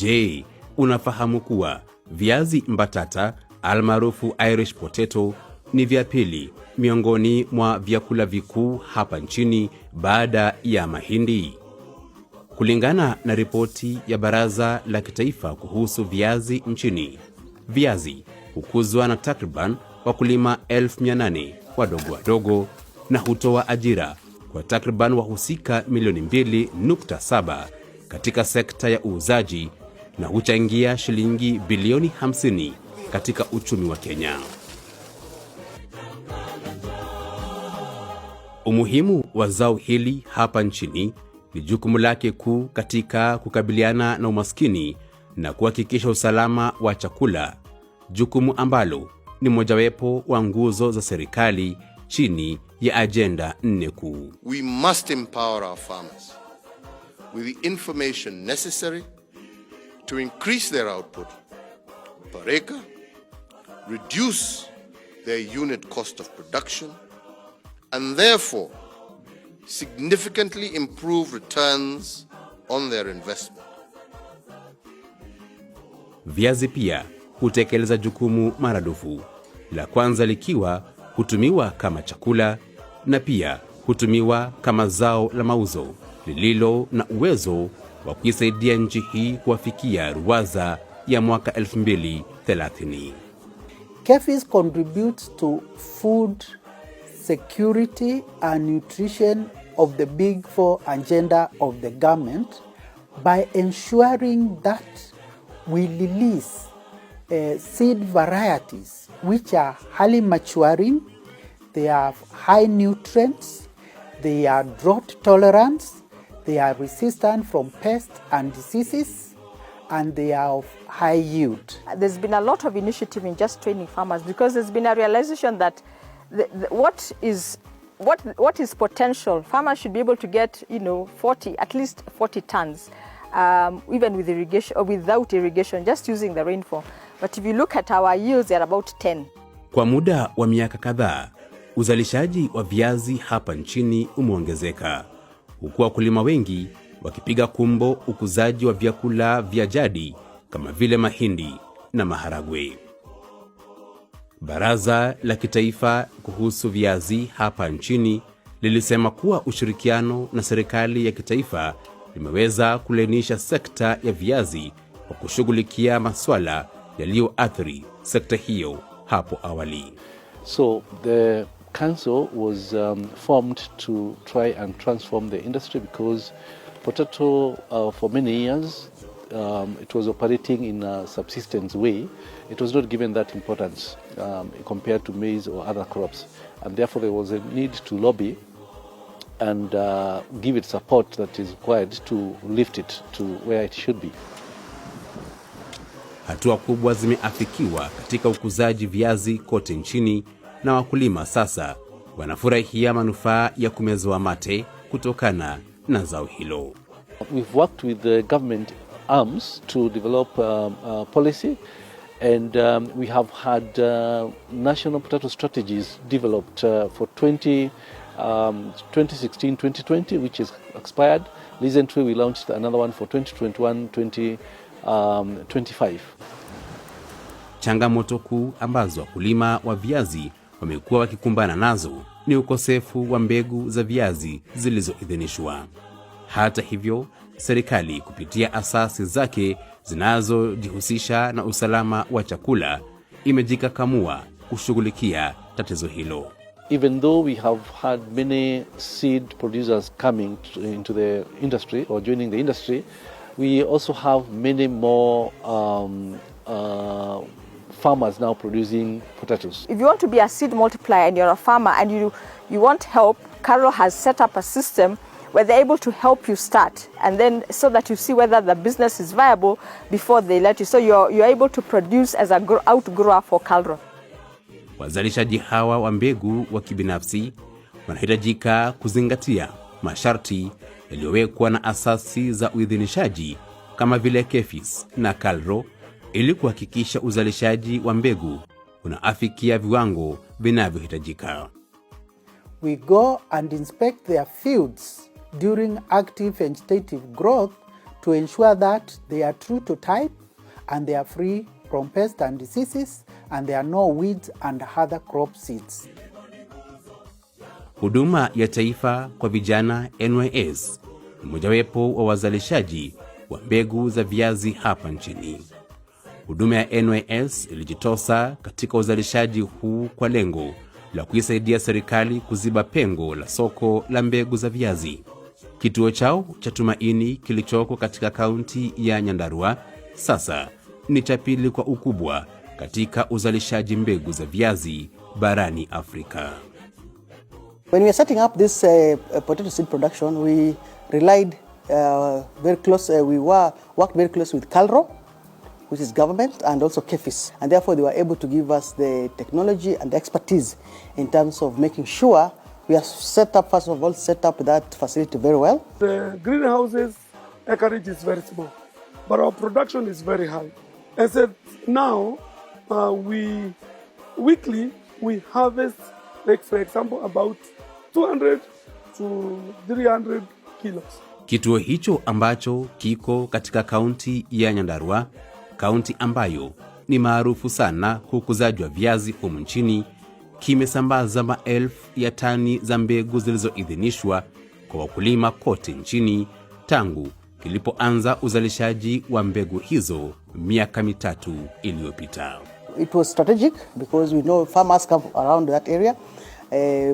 Je, unafahamu kuwa viazi mbatata almaarufu Irish potato ni vya pili miongoni mwa vyakula vikuu hapa nchini baada ya mahindi? Kulingana na ripoti ya Baraza la Kitaifa kuhusu viazi nchini, viazi hukuzwa na takriban wakulima 800,000 wadogo na hutoa ajira kwa takriban wahusika milioni 2.7 katika sekta ya uuzaji na huchangia shilingi bilioni 50 katika uchumi wa Kenya. Umuhimu wa zao hili hapa nchini ni jukumu lake kuu katika kukabiliana na umaskini na kuhakikisha usalama wa chakula, jukumu ambalo ni mojawapo wa nguzo za serikali chini ya ajenda 4 kuu. We must empower our farmers with the information necessary to increase their output per acre, reduce their unit cost of production, and therefore significantly improve returns on their investment. Viazi pia hutekeleza jukumu maradufu, la kwanza likiwa hutumiwa kama chakula na pia hutumiwa kama zao la mauzo lililo na uwezo wa kuisaidia nchi hii kufikia ruwaza ya mwaka 2030. KEFIS contributes to food security and nutrition of the Big Four agenda of the government by ensuring that we release seed varieties which are highly maturing, they have high nutrients, they are drought tolerant, they are resistant from pests and diseases, and they are of high yield. There's been a lot of initiative in just training farmers because there's been a realization that what is potential, farmers should be able to get, at least 40 tons, even with irrigation or without irrigation, just using the rainfall. But if you look at our yields, they're about 10. Kwa muda wa miaka kadhaa, uzalishaji wa viazi hapa nchini umeongezeka, huku wakulima wengi wakipiga kumbo ukuzaji wa vyakula vya jadi kama vile mahindi na maharagwe. Baraza la Kitaifa kuhusu viazi hapa nchini lilisema kuwa ushirikiano na serikali ya kitaifa limeweza kulainisha sekta ya viazi kwa kushughulikia masuala yaliyoathiri sekta hiyo hapo awali. So the council was formed to try and transform the industry because potato for many years it was operating in a subsistence way. It was not given that importance compared to maize or other crops, and therefore there was a need to lobby and give it support that is required to lift it to where it should be. Hatua kubwa zimeafikiwa katika ukuzaji viazi kote nchini na wakulima sasa wanafurahia manufaa ya kumezoa mate kutokana na zao hilo. We've worked with the government arms to develop policy, and we have had national potato strategies developed for 2016-2020, which is expired. Recently we launched another one for 2021-2025. Changamoto kuu ambazo wakulima wa viazi wamekuwa wakikumbana nazo ni ukosefu wa mbegu za viazi zilizoidhinishwa. Hata hivyo, serikali kupitia asasi zake zinazojihusisha na usalama wa chakula imejikakamua kushughulikia tatizo hilo. Even though we have had many seed producers coming into the industry or joining the industry, we also have many more farmers now producing potatoes. If you want to be a seed multiplier and you're a farmer and you want help, KALRO has set up a system where they're able to help you start, and then so that you see whether the business is viable before they let you. So you're able to produce as a outgrower for KALRO. Wazalishaji hawa wa mbegu wa kibinafsi wanahitajika kuzingatia masharti yaliyowekwa na asasi za uidhinishaji kama vile KEFIS na KALRO ili kuhakikisha uzalishaji wa mbegu unaafikia viwango vinavyohitajika. We go and inspect their fields during active vegetative growth to ensure that they are true to type and they are free from pests and diseases and there are no weeds and other crop seeds. Huduma ya Taifa kwa Vijana NYS ni mojawapo wa wazalishaji wa mbegu za viazi hapa nchini. Huduma ya NYS ilijitosa katika uzalishaji huu kwa lengo la kuisaidia serikali kuziba pengo la soko la mbegu za viazi. Kituo chao cha Tumaini kilichoko katika kaunti ya Nyandarua sasa ni cha pili kwa ukubwa katika uzalishaji mbegu za viazi barani Afrika. When we are setting up this potato seed production, we relied very close. Worked very close with KALRO, which is government, and also KEFIS, and therefore they were able to give us the technology and expertise in terms of making sure we are set up. First of all, set up that facility very well. The greenhouses acreage is very small, but our production is very high. As of now, weekly we harvest, like for example, about 200 to 300 kilos. Kituo hicho ambacho kiko katika kaunti ya Nyandarua, kaunti ambayo ni maarufu sana kwa ukuzaji wa viazi humu nchini, kimesambaza maelfu ya tani za mbegu zilizoidhinishwa kwa wakulima kote nchini tangu kilipoanza uzalishaji wa mbegu hizo miaka 3 iliyopita. It was strategic because we know farmers come around that area.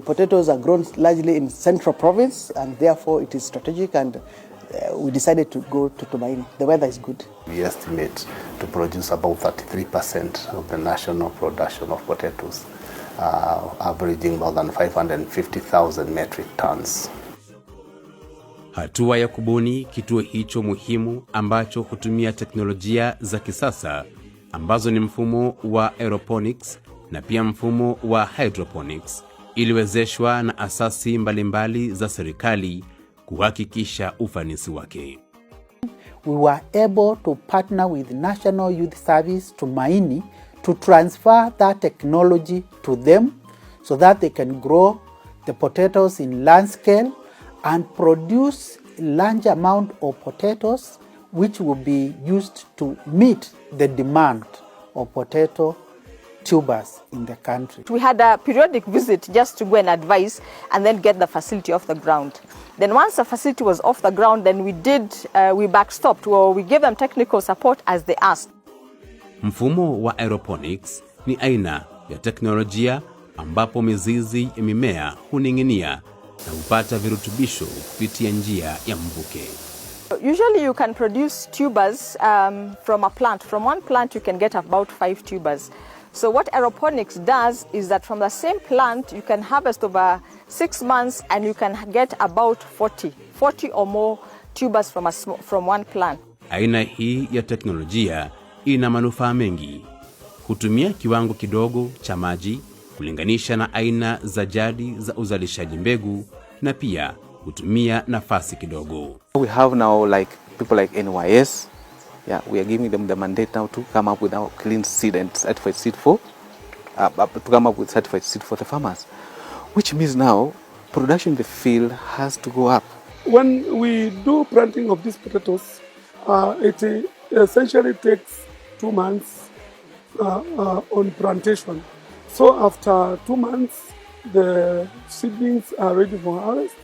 Potatoes are grown largely in Central Province, and therefore it is strategic, and we decided to go to Tumaini. The weather is good. We estimate to produce about 33% of the national production of potatoes, averaging more than 550,000 metric tons. Hatua ya kubuni kituo hicho muhimu ambacho hutumia teknolojia za kisasa ambazo ni mfumo wa aeroponics na pia mfumo wa hydroponics iliwezeshwa na asasi mbalimbali za serikali kuhakikisha ufanisi wake. We were able to partner with National Youth Service Tumaini to transfer that technology to them so that they can grow the potatoes in large scale and produce a large amount of potatoes which will be used to meet the demand of potato tubers in the country. We had a periodic visit just to go and advise and then get the facility off the ground. Then once the facility was off the ground, then we backstopped, or we gave them technical support as they asked. Mfumo wa aeroponics ni aina ya teknolojia ambapo mizizi ya mimea huning'inia na hupata virutubisho kupitia njia ya mvuke. Usually you can produce tubers from a plant. From one plant you can get about 5 tubers. So what aeroponics does is that from the same plant you can harvest over 6 months and you can get about 40 or more tubers from one plant. Aina hii ya teknolojia ina manufaa mengi. Hutumia kiwango kidogo cha maji kulinganisha na aina za jadi za uzalishaji mbegu, na pia hutumia nafasi kidogo. We have now like people like NYS. Yeah, we are giving them the mandate now to come up with our clean seed and certified seed for the farmers, which means now production in the field has to go up. When we do planting of these potatoes, it essentially takes 2 months on plantation. So after 2 months, the seedlings are ready for harvest.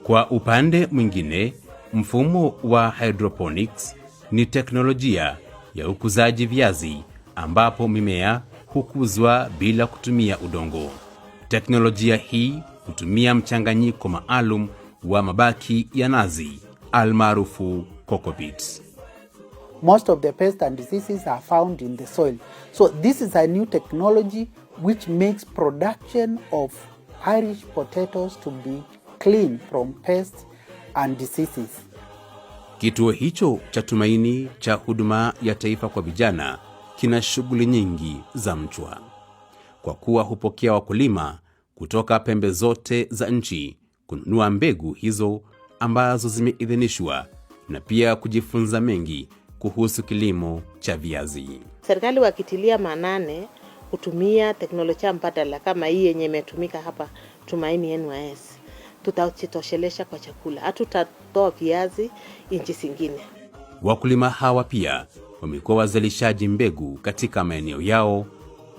Kwa upande mwingine, mfumo wa hydroponics ni teknolojia ya ukuzaji viazi ambapo mimea hukuzwa bila kutumia udongo. Teknolojia hii hutumia mchanganyiko maalum wa mabaki ya nazi almaarufu cocopeat. Most of the pests and diseases are found in the soil. So this is a new technology which makes production of Irish potatoes to be clean from pests and diseases. Kituo hicho cha Tumaini cha Huduma ya Taifa kwa Vijana kina shughuli nyingi za mchwa, kwa kuwa hupokea wakulima kutoka pembe zote za nchi kununua mbegu hizo ambazo zimeidhinishwa, na pia kujifunza mengi kuhusu kilimo cha viazi. Serikali wakitilia manane kutumia teknolojia mbadala kama hii yenye imetumika hapa Tumaini NYS, tutajitoshelesha kwa chakula. Hatutatoa viazi nchi zingine. Wakulima hawa pia wamekuwa wazalishaji mbegu katika maeneo yao,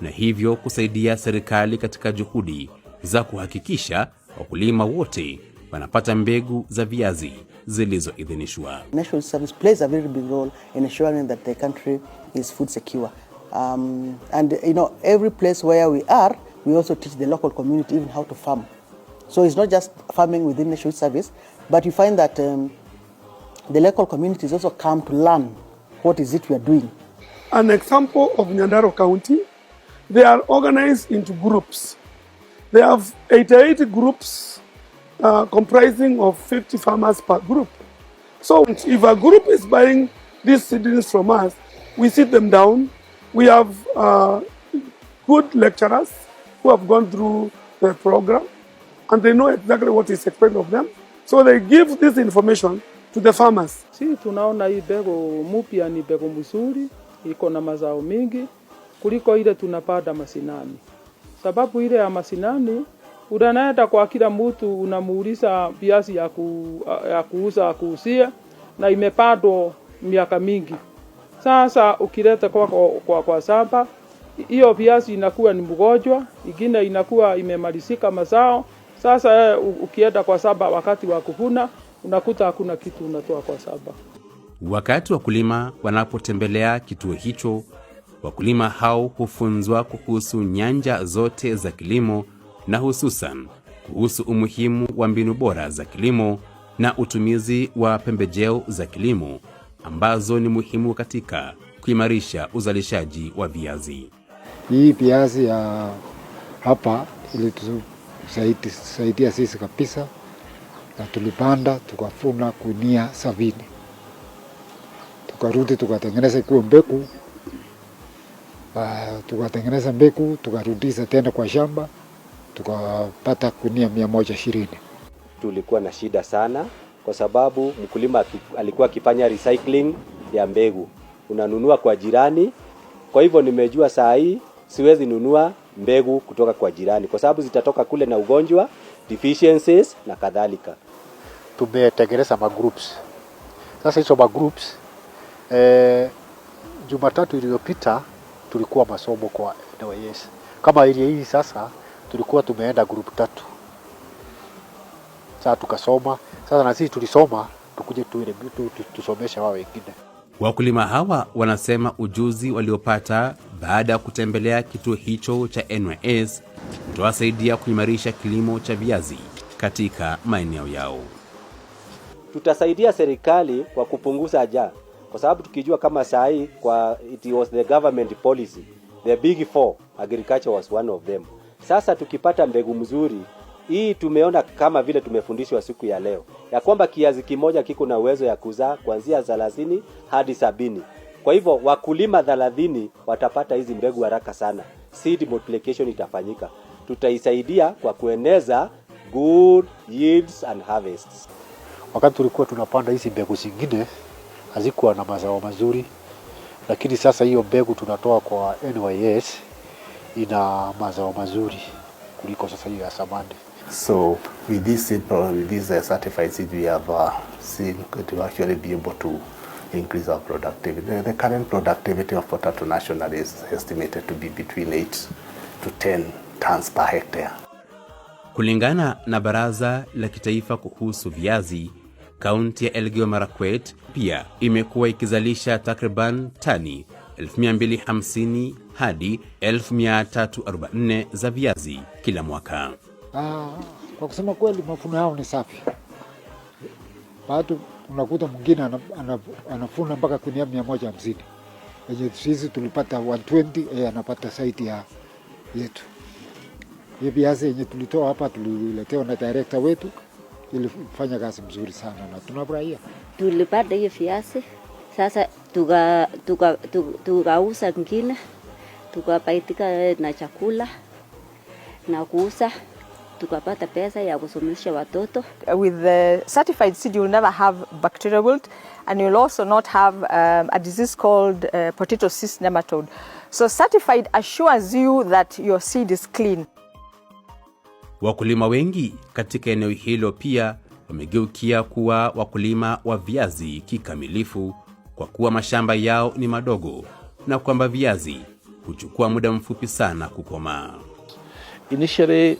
na hivyo kusaidia serikali katika juhudi za kuhakikisha wakulima wote wanapata mbegu za viazi zilizoidhinishwa. National Service plays a very big role in ensuring that the country is food secure. And every place where we are, we also teach the local community even how to farm. So it's not just farming within National Service, but you find that the local communities also come to learn what is it we are doing. An example of Nyandarua County, they are organized into groups. They have 88 groups comprising of 50 farmers per group. So if a group is buying these seedlings from us, we sit them down. We have good lecturers who have gone through the program and they know exactly what is expected of them. So they give this information to the farmers. Si tunaona hii mbegu mpya ni mbegu mzuri, iko na mazao mingi kuliko ile tunapanda masinani. Sababu ile ya masinani unaenda kwa kila mtu unamuuliza viazi ya kuusia na imepandwa miaka mingi. Sasa ukileta kwa samba, hiyo viazi inakuwa ni mgonjwa, ingine inakuwa imemalizika mazao. Sasa ukienda kwa samba wakati wa kuvuna, unakuta hakuna kitu unatoa kwa samba. Wakati wakulima wanapotembelea kituo hicho, wakulima hao hufunzwa kuhusu nyanja zote za kilimo na hususan kuhusu umuhimu wa mbinu bora za kilimo na utumizi wa pembejeo za kilimo ambazo ni muhimu katika kuimarisha uzalishaji wa viazi. Hii viazi ya hapa ilitusaidia sisi kabisa, na tulipanda tukafuna kunia 70. Tukarudi tukatengeneza kwa mbegu. Tukatengeneza mbegu, tukarudisha tena kwa shamba, tukapata kunia 120. Tulikuwa na shida sana kwa sababu mkulima alikuwa akifanya recycling ya mbegu. Unanunua kwa jirani. Kwa hivyo nimejua saa hii siwezi nunua mbegu kutoka kwa jirani kwa sababu zitatoka kule na ugonjwa, deficiencies na kadhalika. Tumetengeneza magroups. Sasa hizo magroups Jumatatu iliyopita tulikuwa masomo kwa NYS. Kama hii sasa tulikuwa tumeenda group 3. Sasa tukasoma. Sasa na sisi tulisoma tukuje tusomesha wao wengine. Wakulima hawa wanasema ujuzi waliopata baada ya kutembelea kituo hicho cha NYS utawasaidia kuimarisha kilimo cha viazi katika maeneo yao. Tutasaidia serikali kwa kupunguza njaa kwa sababu tukijua kama saa hii it was the government policy, the big four, agriculture was one of them. Sasa tukipata mbegu mzuri, hii tumeona kama vile tumefundishwa siku ya leo ya kwamba kiazi kimoja kiko na uwezo ya kuzaa kuanzia 30 hadi 70. Kwa hivyo wakulima 30 watapata hizi mbegu haraka sana. Seed multiplication itafanyika. Tutaisaidia kwa kueneza good yields and harvests. Wakati tulikuwa tunapanda hizi mbegu zingine hazikuwa na mazao mazuri, lakini sasa hiyo mbegu tunatoa kwa NYS ina mazao mazuri kuliko sasa hiyo ya zamani. So with this certified seed, we have seen to actually be able to increase our productivity. The current productivity of potato national is estimated to be between 8 to 10 tons per hectare. Kulingana na Baraza la Kitaifa kuhusu Viazi, kaunti ya Elgeyo Marakwet pia imekuwa ikizalisha takriban tani 1250 hadi 1344 za viazi kila mwaka. Kwa kusema kweli mafuno yao ni safi. Bado unakuta mwingine anafuna mpaka kunia 150. Yenye sisi tulipata 120, anapata zaidi ya yetu. Hii viazi yenye tulitoa hapa tuliletewa na director wetu, ilifanya kazi mzuri sana na tunafurahia. Tulipata hiyo viazi, sasa tukauza ngine, tukapaitika na chakula na kuuza tukapata pesa ya kusomesha watoto. With the certified seed, you'll never have bacterial wilt, and you'll also not have a disease called potato cyst nematode. So certified assures you that your seed is clean. Wakulima wengi katika eneo hilo pia wamegeukia kuwa wakulima wa viazi kikamilifu kwa kuwa mashamba yao ni madogo na kwamba viazi huchukua muda mfupi sana kukomaa. Initially,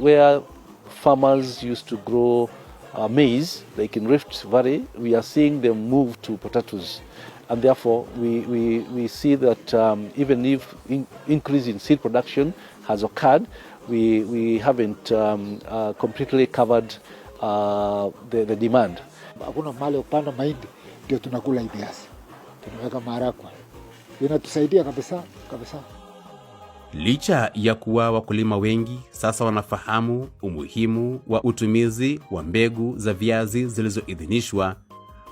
where farmers used to grow maize, like in Rift Valley, we are seeing them move to potatoes. And therefore, we see that even if increase in seed production has occurred, we haven't completely covered the demand. Hakuna mahali upanda mahindi ndio tunakula hivi viazi. Tunaweka maharagwe. Inatusaidia kabisa. Licha ya kuwa wakulima wengi sasa wanafahamu umuhimu wa utumizi wa mbegu za viazi zilizoidhinishwa,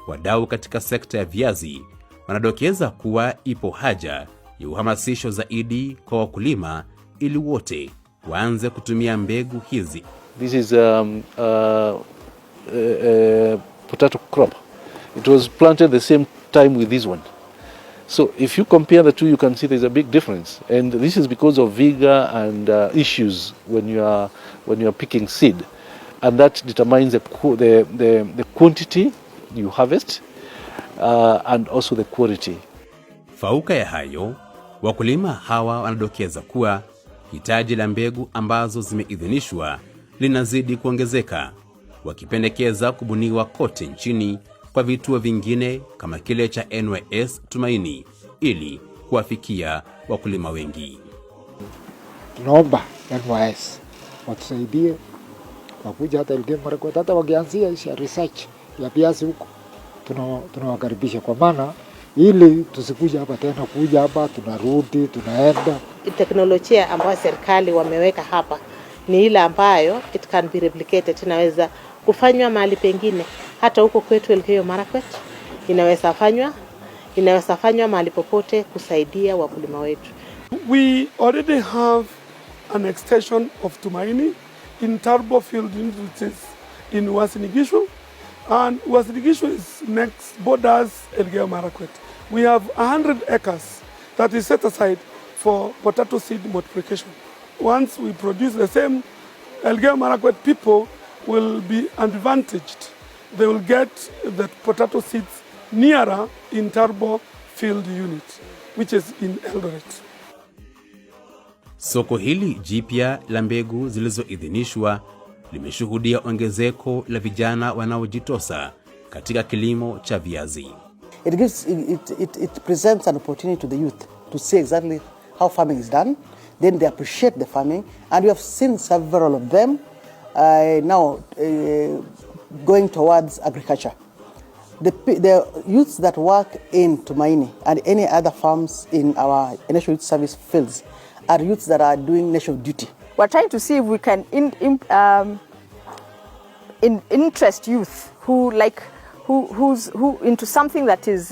wadau katika sekta ya viazi wanadokeza kuwa ipo haja ya uhamasisho zaidi kwa wakulima ili wote waanze kutumia mbegu hizi. This is potato crop. It was planted the same time with this one. So if you compare the two, you can see there's a big difference, and this is because of vigor and issues when you are picking seed, and that determines the quantity you harvest and also the quality. Fauka ya hayo, wakulima hawa wanadokeza kuwa hitaji la mbegu ambazo zimeidhinishwa linazidi kuongezeka, wakipendekeza kubuniwa kote nchini kwa vituo vingine kama kile cha NYS Tumaini ili kuwafikia wakulima wengi. Tunaomba NYS watusaidie wakuja hata Elgeyo Marakwet, hata wakianzia research ya viazi huko tunawakaribisha, kwa maana ili tusikuja hapa tena kuja hapa tunarudi tunaenda. Teknolojia ambayo serikali wameweka hapa ni ile ambayo it can be replicated, inaweza kufanywa mahali pengine, hata huko kwetu Elgeyo Marakwet inaweza fanywa mahali popote kusaidia wakulima wetu. We already have an extension of Tumaini in Turbo Field, which is in Uasin Gishu, and Uasin Gishu is next borders Elgeyo Marakwet. We have 100 acres that is set aside for potato seed multiplication. Once we produce the same, Elgeyo Marakwet people will be advantaged. They will get the potato seeds nearer in Turbo Field unit, which is in Eldoret. Soko hili jipya la mbegu zilizoidhinishwa limeshuhudia ongezeko la vijana wanaojitosa katika kilimo cha viazi. It presents an opportunity to the youth to see exactly how farming is done. Then they appreciate the farming, and we have seen several of them now going towards agriculture. The youths that work in Tumaini and any other farms in our National Youth Service fields are youths that are doing national duty. We're trying to see if we can interest youth who into something that is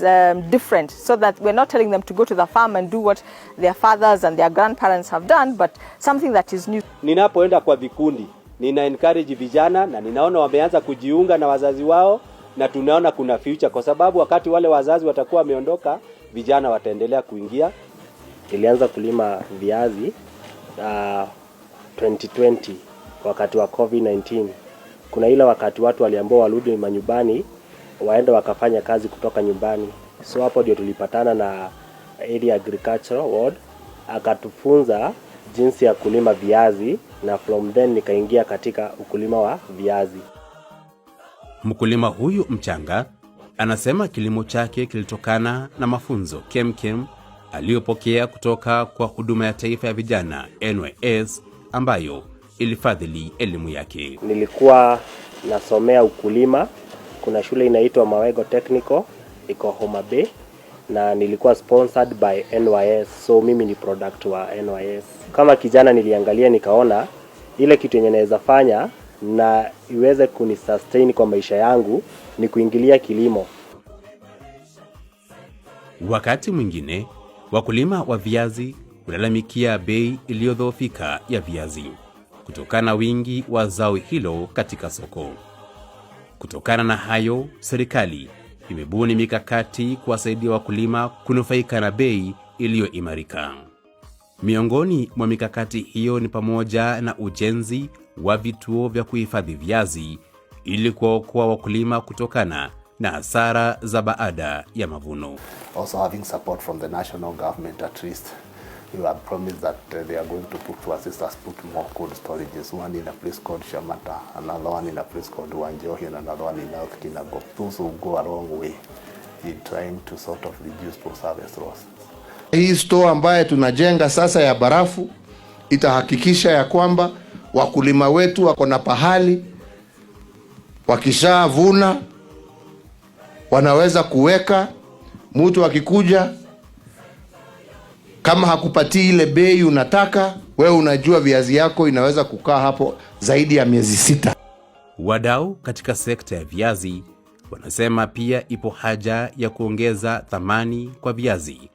different, so that we're not telling them to go to the farm and do what their fathers and their grandparents have done, but something that is new. Ninapoenda kwa vikundi, nina encourage vijana na ninaona wameanza kujiunga na wazazi wao, na tunaona kuna future, kwa sababu wakati wale wazazi watakuwa wameondoka, vijana wataendelea kuingia. Nilianza kulima viazi 2020 wakati wa COVID-19. Kuna ile wakati watu waliambiwa warudi manyumbani waende wakafanya kazi kutoka nyumbani. So hapo ndio tulipatana na Area Agricultural Ward, akatufunza jinsi ya kulima viazi, na from then nikaingia katika ukulima wa viazi. Mkulima huyu mchanga anasema kilimo chake kilitokana na mafunzo kemkem aliyopokea kutoka kwa huduma ya taifa ya vijana NYS, ambayo ilifadhili elimu yake. Nilikuwa nasomea ukulima, kuna shule inaitwa Mawego Technical iko Homa Bay, na nilikuwa sponsored by NYS, so mimi ni product wa NYS. Kama kijana niliangalia nikaona ile kitu yenye naweza fanya na iweze kunisustain kwa maisha yangu ni kuingilia kilimo. Wakati mwingine wakulima wa viazi hulalamikia bei iliyodhoofika ya viazi. kutokana na wingi wa zao hilo katika soko. Kutokana na hayo, serikali imebuni mikakati kuwasaidia wakulima kunufaika na bei iliyoimarika. Miongoni mwa mikakati hiyo ni pamoja na ujenzi wa vituo vya kuhifadhi viazi ili kuwaokoa wakulima kutokana na hasara za baada ya mavuno. Also having support from the national government, at least you have promised that they are going to put to assist us put more cold storages, one in a place called Shamata, another one in a place called Wanjohi, and another one in North Kinago. Those will go a long way in trying to sort of reduce post-harvest losses. Hii store ambaye tunajenga sasa ya barafu itahakikisha ya kwamba wakulima wetu wako na pahali wakishavuna wanaweza kuweka. Mtu akikuja kama hakupatii ile bei unataka, wewe unajua viazi yako inaweza kukaa hapo zaidi ya miezi 6. Wadau katika sekta ya viazi wanasema pia ipo haja ya kuongeza thamani kwa viazi,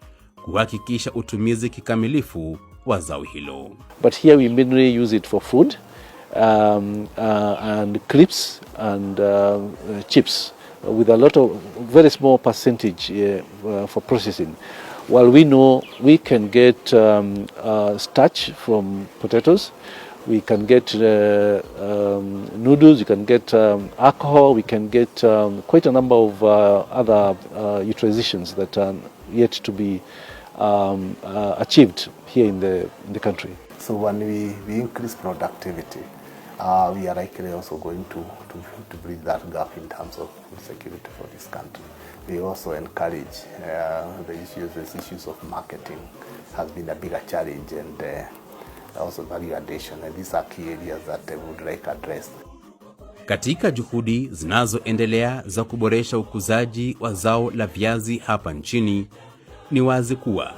kuhakikisha utumizi kikamilifu wa zao hilo. But here we mainly use it for food and clips and chips with a lot of very small percentage for processing. While we know we can get starch from potatoes, we can get noodles, we can get alcohol, we can get quite a number of other utilizations that are yet to be achieved here in the country. So when we increase productivity, we are likely also going to bridge that gap in terms of food security for this country. We also encourage the issues of marketing has been a bigger challenge, and also value addition, and these are key areas that I would like address. Katika juhudi zinazoendelea za kuboresha ukuzaji wa zao la viazi hapa nchini, ni wazi kuwa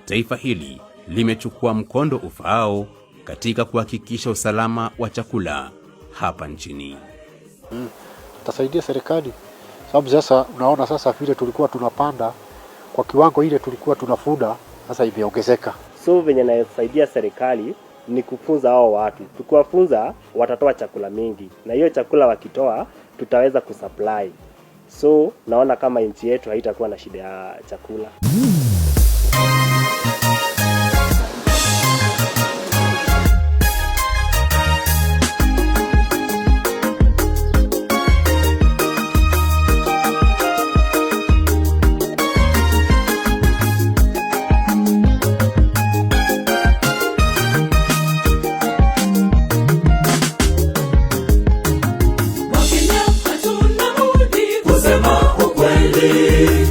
taifa hili limechukua mkondo ufaao katika kuhakikisha usalama wa chakula hapa nchini. Tutasaidia serikali sababu sasa unaona sasa vile tulikuwa tunapanda kwa kiwango ile tulikuwa tunafunda sasa imeongezeka. So venye nasaidia serikali ni kufunza hao watu. Tukiwafunza watatoa chakula mingi, na hiyo chakula wakitoa tutaweza kusupply. So naona kama nchi yetu haitakuwa na shida ya chakula. Kusema ukweli